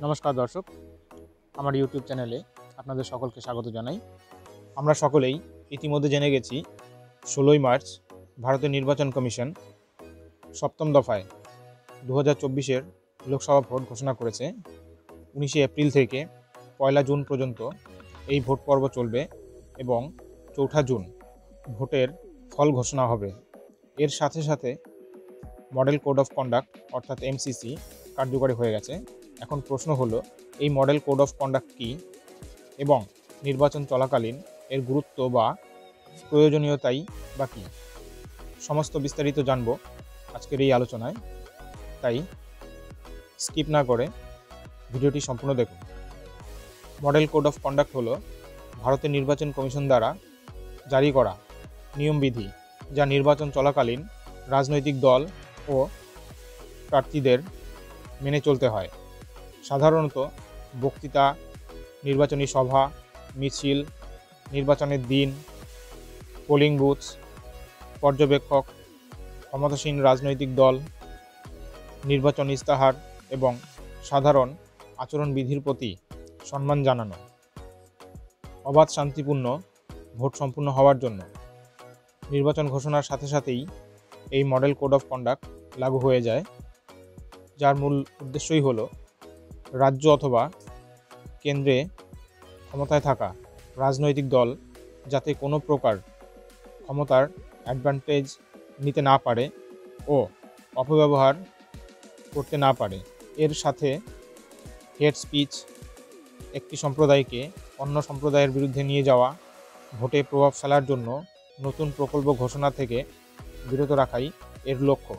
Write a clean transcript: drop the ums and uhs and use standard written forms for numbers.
নমস্কার দর্শক, আমার ইউটিউব চ্যানেলে আপনাদের সকলকে স্বাগত জানাই। আমরা সকলেই ইতিমধ্যে জেনে গেছি 16ই মার্চ ভারতের নির্বাচন কমিশন সপ্তম দফায় 2024-এর লোকসভা ভোট ঘোষণা করেছে। 19শে এপ্রিল থেকে 1 জুন পর্যন্ত এই ভোট পর্ব চলবে এবং 4 জুন ভোটের ফল ঘোষণা হবে। এর সাথে সাথে মডেল কোড অফ কন্ডাক্ট অর্থাৎ MCC কার্যকরী হয়ে গেছে। এখন প্রশ্ন হলো, এই মডেল কোড অফ কন্ডাক্ট কী এবং নির্বাচন চলাকালীন এর গুরুত্ব বা প্রয়োজনীয়তাই বা কী, সমস্ত বিস্তারিত জানব আজকের এই আলোচনায়। তাই স্কিপ না করে ভিডিওটি সম্পূর্ণ দেখুন। মডেল কোড অফ কন্ডাক্ট হলো ভারতের নির্বাচন কমিশন দ্বারা জারি করা নিয়মবিধি, যা নির্বাচন চলাকালীন রাজনৈতিক দল ও প্রার্থীদের মেনে চলতে হয়। সাধারণত বক্তৃতা, নির্বাচনী সভা, মিছিল, নির্বাচনের দিন, পোলিং বুথ, পর্যবেক্ষক, ক্ষমতাসীন রাজনৈতিক দল, নির্বাচন ইস্তাহার এবং সাধারণ আচরণবিধির প্রতি সম্মান জানানো, অবাধ শান্তিপূর্ণ ভোট সম্পূর্ণ হওয়ার জন্য নির্বাচন ঘোষণার সাথে সাথেই এই মডেল কোড অফ কন্ডাক্ট লাগু হয়ে যায়, যার মূল উদ্দেশ্যই হলো রাজ্য অথবা কেন্দ্রে ক্ষমতায় থাকা রাজনৈতিক দল যাতে কোনো প্রকার ক্ষমতার অ্যাডভান্টেজ নিতে না পারে ও অপব্যবহার করতে না পারে। এর সাথে হেট স্পিচ, একটি সম্প্রদায়কে অন্য সম্প্রদায়ের বিরুদ্ধে নিয়ে যাওয়া, ভোটে প্রভাব ফেলার জন্য নতুন প্রকল্প ঘোষণা থেকে বিরত রাখাই এর লক্ষ্য।